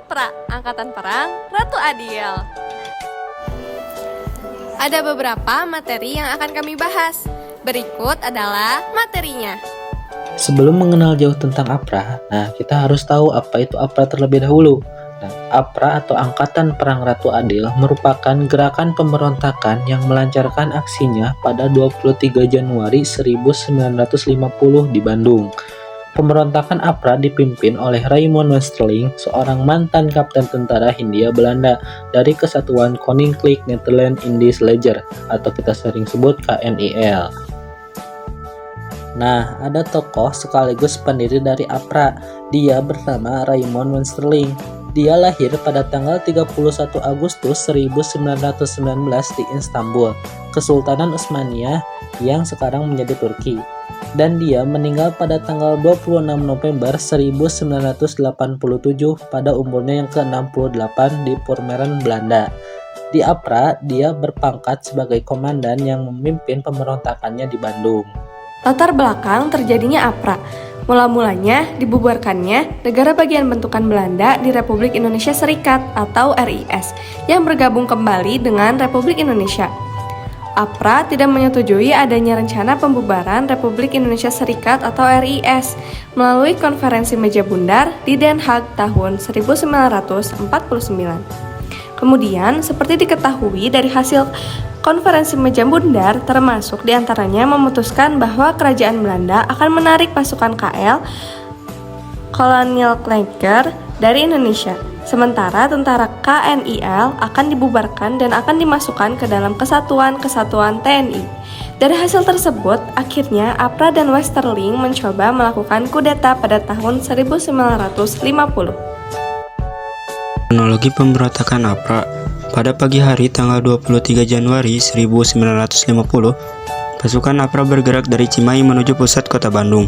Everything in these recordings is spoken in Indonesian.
APRA, Angkatan Perang Ratu Adil. Ada beberapa materi yang akan kami bahas. Berikut adalah materinya. Sebelum mengenal jauh tentang APRA, kita harus tahu apa itu APRA terlebih dahulu. APRA atau Angkatan Perang Ratu Adil merupakan gerakan pemberontakan yang melancarkan aksinya pada 23 Januari 1950 di Bandung. Pemberontakan APRA dipimpin oleh Raymond Westerling, seorang mantan kapten tentara Hindia Belanda dari Kesatuan Koninklijk Nederland Indisch Leger atau kita sering sebut KNIL. Ada tokoh sekaligus pendiri dari APRA. Dia bernama Raymond Westerling. Dia lahir pada tanggal 31 Agustus 1919 di Istanbul, Kesultanan Utsmaniyah yang sekarang menjadi Turki. Dan dia meninggal pada tanggal 26 November 1987 pada umurnya yang ke-68 di Purmerend, Belanda. Di APRA, dia berpangkat sebagai komandan yang memimpin pemberontakannya di Bandung. Latar belakang terjadinya APRA. Mula-mulanya dibubarkannya negara bagian bentukan Belanda di Republik Indonesia Serikat atau RIS yang bergabung kembali dengan Republik Indonesia. APRA tidak menyetujui adanya rencana pembubaran Republik Indonesia Serikat atau RIS melalui konferensi meja bundar di Den Haag tahun 1949. Kemudian, seperti diketahui dari hasil konferensi meja bundar, termasuk diantaranya memutuskan bahwa kerajaan Belanda akan menarik pasukan KL Koninklijke dari Indonesia. Sementara tentara KNIL akan dibubarkan dan akan dimasukkan ke dalam kesatuan-kesatuan TNI. Dari hasil tersebut, akhirnya APRA dan Westerling mencoba melakukan kudeta pada tahun 1950. Kronologi pemberontakan APRA. Pada pagi hari tanggal 23 Januari 1950, pasukan APRA bergerak dari Cimahi menuju pusat kota Bandung,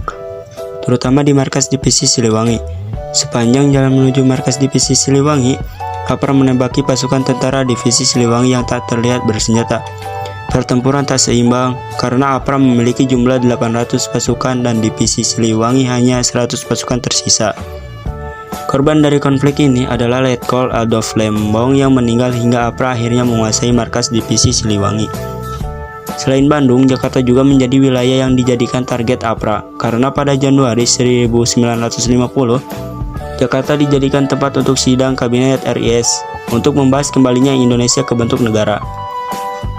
terutama di markas divisi Siliwangi. Sepanjang jalan menuju markas divisi Siliwangi, APRA menembaki pasukan tentara divisi Siliwangi yang tak terlihat bersenjata. Pertempuran tak seimbang karena APRA memiliki jumlah 800 pasukan dan divisi Siliwangi hanya 100 pasukan tersisa. Korban dari konflik ini adalah Letkol Adolf Lembong yang meninggal hingga APRA akhirnya menguasai markas divisi Siliwangi. Selain Bandung, Jakarta juga menjadi wilayah yang dijadikan target APRA karena pada Januari 1950, Jakarta dijadikan tempat untuk sidang kabinet RIS untuk membahas kembalinya Indonesia ke bentuk negara.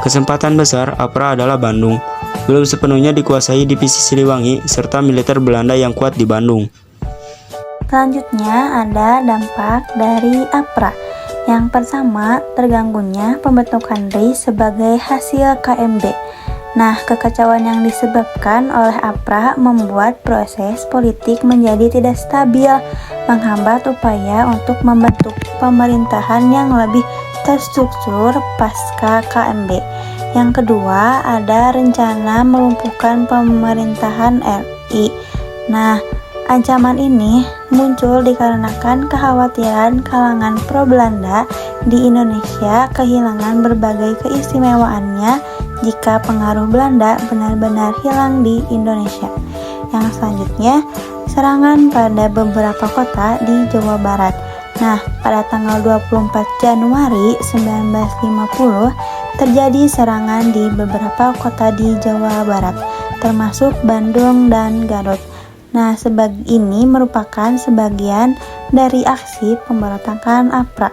Kesempatan besar APRA adalah Bandung, belum sepenuhnya dikuasai divisi Siliwangi serta militer Belanda yang kuat di Bandung. Selanjutnya ada dampak dari APRA. Yang pertama, terganggunya pembentukan RIS sebagai hasil KMB. Kekacauan yang disebabkan oleh APRA membuat proses politik menjadi tidak stabil, menghambat upaya untuk membentuk pemerintahan yang lebih terstruktur pasca KMB. Yang kedua, ada rencana melumpuhkan pemerintahan RI. Ancaman ini muncul dikarenakan kekhawatiran kalangan pro-Belanda di Indonesia kehilangan berbagai keistimewaannya jika pengaruh Belanda benar-benar hilang di Indonesia. Yang selanjutnya, serangan pada beberapa kota di Jawa Barat. Pada tanggal 24 Januari 1950 terjadi serangan di beberapa kota di Jawa Barat, termasuk Bandung dan Garut. Ini merupakan sebagian dari aksi pemberontakan APRA.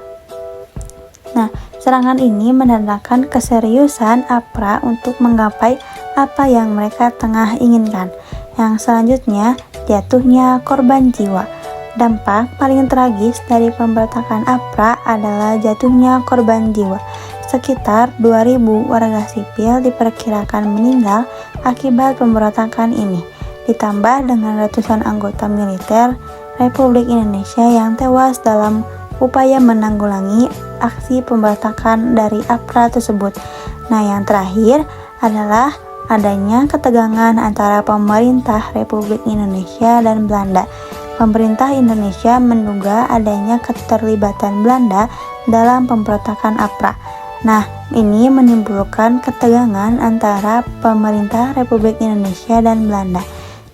Serangan ini menandakan keseriusan APRA untuk menggapai apa yang mereka tengah inginkan. Yang selanjutnya, jatuhnya korban jiwa. Dampak paling tragis dari pemberontakan APRA adalah jatuhnya korban jiwa. Sekitar 2.000 warga sipil diperkirakan meninggal akibat pemberontakan ini, ditambah dengan ratusan anggota militer Republik Indonesia yang tewas dalam upaya menanggulangi aksi pemberontakan dari APRA tersebut. Yang terakhir adalah adanya ketegangan antara pemerintah Republik Indonesia dan Belanda. Pemerintah Indonesia menduga adanya keterlibatan Belanda dalam pemberontakan APRA. Ini menimbulkan ketegangan antara pemerintah Republik Indonesia dan Belanda.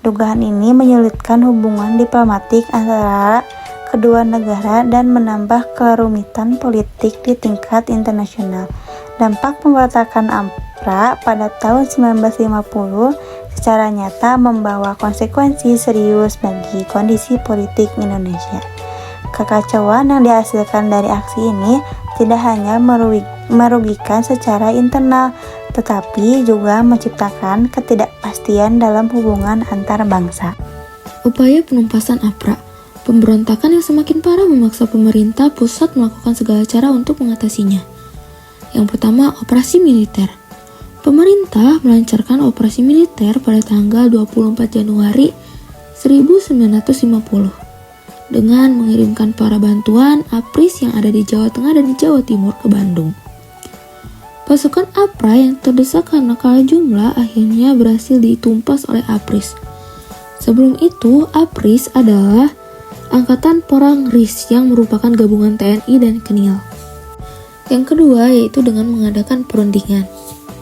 Dugaan ini menyulitkan hubungan diplomatik antara kedua negara dan menambah kerumitan politik di tingkat internasional. Dampak pemberontakan APRA pada tahun 1950 secara nyata membawa konsekuensi serius bagi kondisi politik Indonesia. Kekacauan yang dihasilkan dari aksi ini tidak hanya merugikan secara internal, tetapi juga menciptakan ketidakpastian dalam hubungan antar bangsa. Upaya penumpasan APRA. Pemberontakan yang semakin parah memaksa pemerintah pusat melakukan segala cara untuk mengatasinya. Yang pertama, operasi militer. Pemerintah melancarkan operasi militer pada tanggal 24 Januari 1950 dengan mengirimkan para bantuan APRIS yang ada di Jawa Tengah dan di Jawa Timur ke Bandung. Pasukan APRA yang terdesak karena kalah jumlah akhirnya berhasil ditumpas oleh APRIS. Sebelum itu, APRIS adalah Angkatan Porangris yang merupakan gabungan TNI dan KNIL. Yang kedua yaitu dengan mengadakan perundingan.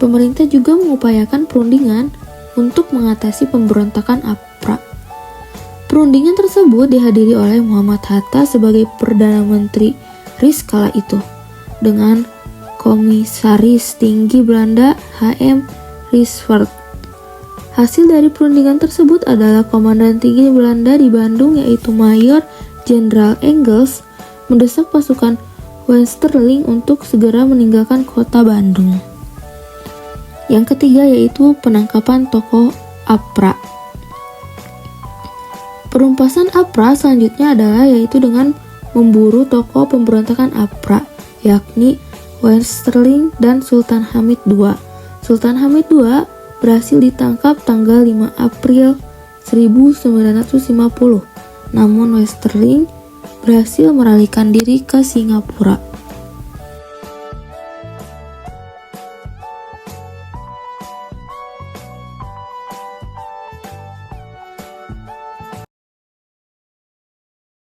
Pemerintah juga mengupayakan perundingan untuk mengatasi pemberontakan APRA. Perundingan tersebut dihadiri oleh Muhammad Hatta sebagai Perdana Menteri RIS kala itu, dengan Komisaris Tinggi Belanda H.M. Rysvert. Hasil dari perundingan tersebut adalah Komandan Tinggi Belanda di Bandung yaitu Mayor Jenderal Engels mendesak pasukan Westerling untuk segera meninggalkan kota Bandung. Yang ketiga yaitu penangkapan tokoh APRA. Penumpasan APRA selanjutnya adalah yaitu dengan memburu tokoh pemberontakan APRA, yakni Westerling dan Sultan Hamid II. Sultan Hamid II berhasil ditangkap tanggal 5 April 1950, namun Westerling berhasil melarikan diri ke Singapura.